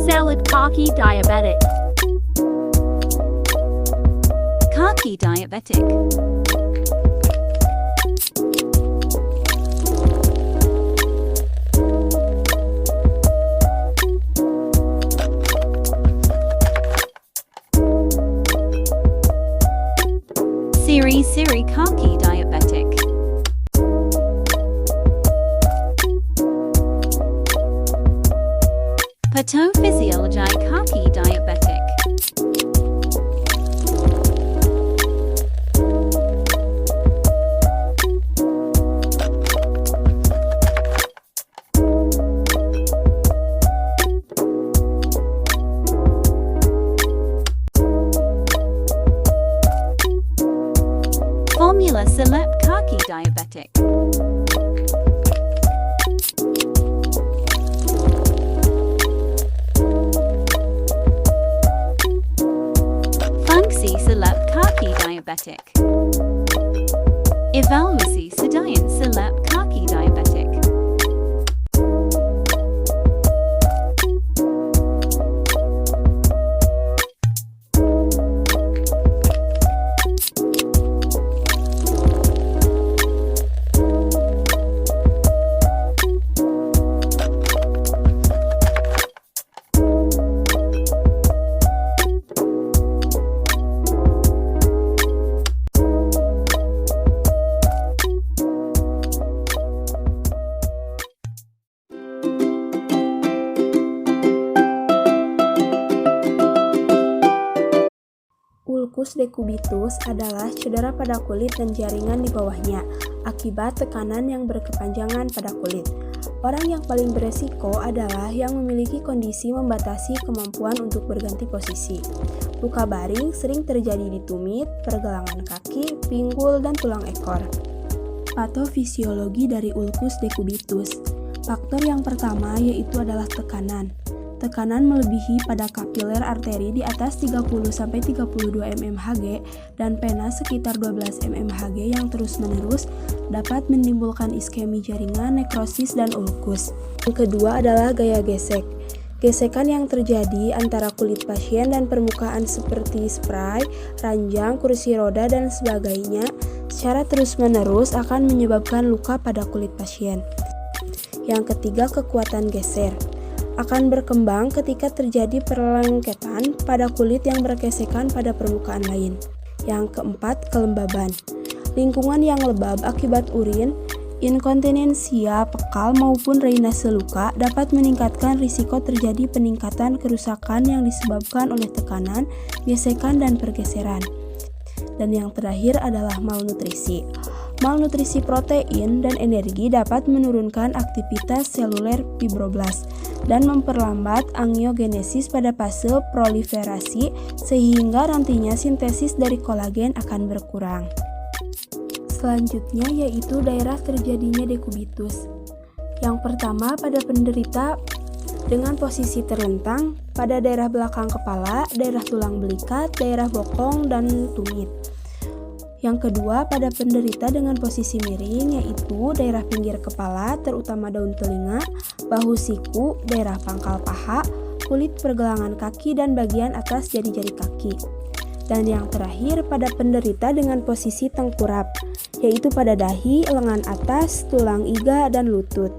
Salad kaki diabetic. Kaki diabetic. Siri kaki diabetic. Pathophysiology kaki diabetic. Formula select kaki diabetic. Fungsi select kaki diabetic. Evaluasi sedayan select kaki diabetic. Ulcus decubitus adalah cedera pada kulit dan jaringan di bawahnya akibat tekanan yang berkepanjangan pada kulit. Orang yang paling beresiko adalah yang memiliki kondisi membatasi kemampuan untuk berganti posisi. Luka baring sering terjadi di tumit, pergelangan kaki, pinggul, dan tulang ekor. Patofisiologi dari ulcus decubitus. Faktor yang pertama yaitu adalah tekanan. Tekanan melebihi pada kapiler arteri di atas 30-32 mmHg dan pena sekitar 12 mmHg yang terus-menerus dapat menimbulkan iskemi jaringan, nekrosis, dan ulkus. Yang kedua adalah gaya gesek. Gesekan yang terjadi antara kulit pasien dan permukaan seperti spray, ranjang, kursi roda, dan sebagainya secara terus-menerus akan menyebabkan luka pada kulit pasien. Yang ketiga, kekuatan geser akan berkembang ketika terjadi perlengketan pada kulit yang bergesekan pada permukaan lain. Yang keempat, kelembaban. Lingkungan yang lembab akibat urin, inkontinensia, pekal, maupun drainase luka dapat meningkatkan risiko terjadi peningkatan kerusakan yang disebabkan oleh tekanan, gesekan, dan pergeseran. Dan yang terakhir adalah malnutrisi. Malnutrisi protein dan energi dapat menurunkan aktivitas seluler fibroblast dan memperlambat angiogenesis pada fase proliferasi sehingga nantinya sintesis dari kolagen akan berkurang. Selanjutnya yaitu daerah terjadinya decubitus. Yang pertama pada penderita dengan posisi terlentang pada daerah belakang kepala, daerah tulang belikat, daerah bokong, dan tumit. Yang kedua pada penderita dengan posisi miring yaitu daerah pinggir kepala terutama daun telinga, bahu siku, daerah pangkal paha, kulit pergelangan kaki dan bagian atas jari-jari kaki. Dan yang terakhir pada penderita dengan posisi tengkurap yaitu pada dahi, lengan atas, tulang iga, dan lutut.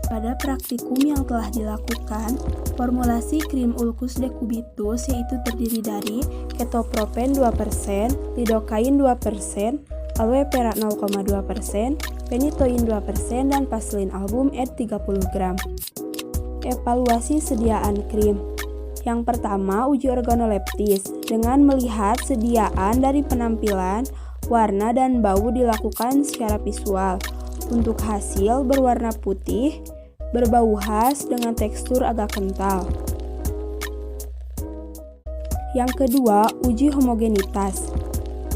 Pada praktikum yang telah dilakukan, formulasi krim ulcus decubitus yaitu terdiri dari ketoprofen 2%, lidocaine 2%, aloe vera 0,2%, phenytoin 2%, dan vaselin album ed 30 gram. Evaluasi sediaan krim. Yang pertama, uji organoleptis dengan melihat sediaan dari penampilan, warna, dan bau dilakukan secara visual. Untuk hasil berwarna putih, berbau khas dengan tekstur agak kental. Yang kedua, uji homogenitas.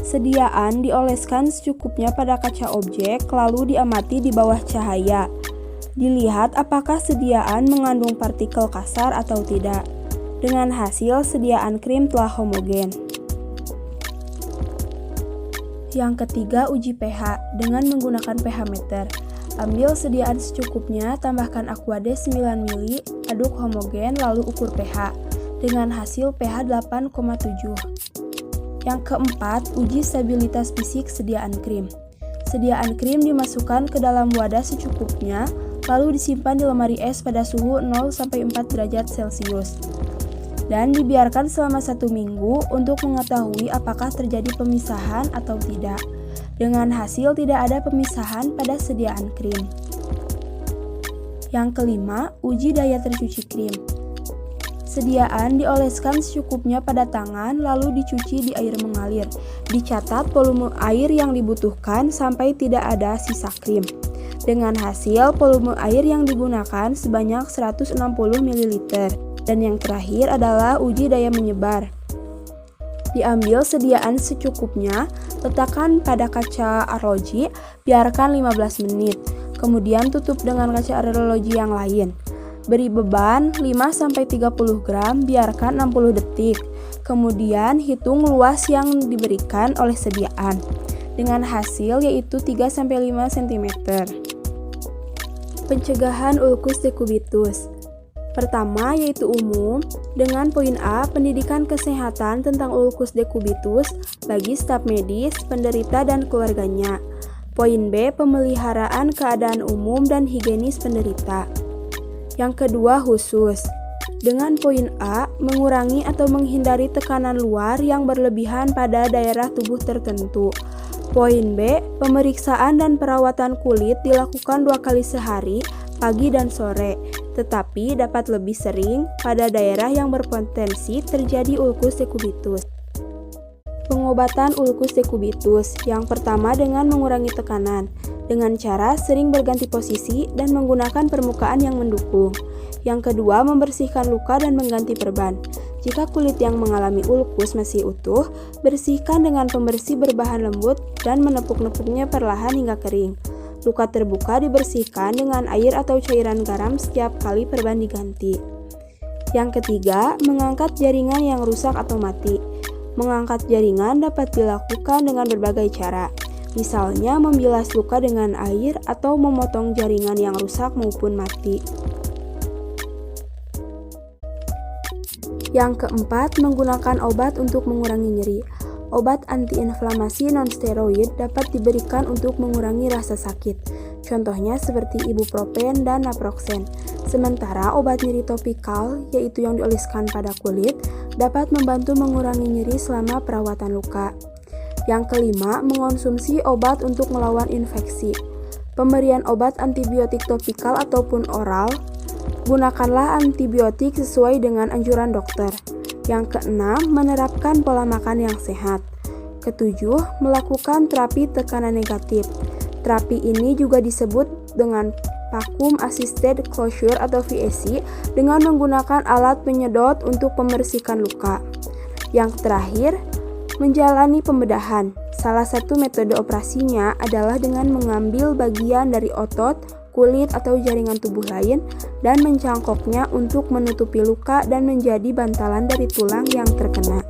Sediaan dioleskan secukupnya pada kaca objek lalu diamati di bawah cahaya. Dilihat apakah sediaan mengandung partikel kasar atau tidak. Dengan hasil sediaan krim telah homogen. Yang ketiga, uji pH dengan menggunakan pH meter. Ambil sediaan secukupnya, tambahkan Aquades 9 ml, aduk homogen lalu ukur pH dengan hasil pH 8,7. Yang keempat, uji stabilitas fisik sediaan krim. Sediaan krim dimasukkan ke dalam wadah secukupnya, lalu disimpan di lemari es pada suhu 0-4 derajat Celcius. Dan dibiarkan selama 1 minggu untuk mengetahui apakah terjadi pemisahan atau tidak. Dengan hasil tidak ada pemisahan pada sediaan krim. Yang kelima, uji daya tercuci krim. Sediaan dioleskan secukupnya pada tangan lalu dicuci di air mengalir. Dicatat volume air yang dibutuhkan sampai tidak ada sisa krim. Dengan hasil volume air yang digunakan sebanyak 160 ml. Dan yang terakhir adalah uji daya menyebar. Diambil sediaan secukupnya, letakkan pada kaca arloji, biarkan 15 menit. Kemudian tutup dengan kaca arloji yang lain. Beri beban 5-30 gram, biarkan 60 detik. Kemudian hitung luas yang diberikan oleh sediaan. Dengan hasil yaitu 3-5 cm. Pencegahan ulkus dekubitus. Pertama yaitu umum, dengan poin A, pendidikan kesehatan tentang ulkus dekubitus bagi staf medis, penderita dan keluarganya. Poin B, pemeliharaan keadaan umum dan higienis penderita. Yang kedua khusus, dengan poin A, mengurangi atau menghindari tekanan luar yang berlebihan pada daerah tubuh tertentu. Poin B, pemeriksaan dan perawatan kulit dilakukan 2 kali sehari, pagi dan sore, tetapi dapat lebih sering pada daerah yang berpotensi terjadi ulkus dekubitus. Pengobatan ulkus dekubitus, yang pertama dengan mengurangi tekanan, dengan cara sering berganti posisi dan menggunakan permukaan yang mendukung. Yang kedua, membersihkan luka dan mengganti perban. Jika kulit yang mengalami ulkus masih utuh, bersihkan dengan pembersih berbahan lembut dan menepuk-nepuknya perlahan hingga kering. Luka terbuka dibersihkan dengan air atau cairan garam setiap kali perban diganti. Yang ketiga, mengangkat jaringan yang rusak atau mati. Mengangkat jaringan dapat dilakukan dengan berbagai cara. Misalnya membilas luka dengan air atau memotong jaringan yang rusak maupun mati. Yang keempat, menggunakan obat untuk mengurangi nyeri. Obat antiinflamasi non-steroid dapat diberikan untuk mengurangi rasa sakit. Contohnya seperti ibuprofen dan naproxen. Sementara obat nyeri topikal, yaitu yang dioleskan pada kulit, dapat membantu mengurangi nyeri selama perawatan luka. Yang kelima, mengonsumsi obat untuk melawan infeksi. Pemberian obat antibiotik topikal ataupun oral, gunakanlah antibiotik sesuai dengan anjuran dokter. Yang keenam, menerapkan pola makan yang sehat. Ketujuh, melakukan terapi tekanan negatif. Terapi ini juga disebut dengan vacuum assisted closure atau VAC dengan menggunakan alat penyedot untuk membersihkan luka. Yang terakhir, menjalani pembedahan. Salah satu metode operasinya adalah dengan mengambil bagian dari otot, kulit atau jaringan tubuh lain dan mencangkoknya untuk menutupi luka dan menjadi bantalan dari tulang yang terkena.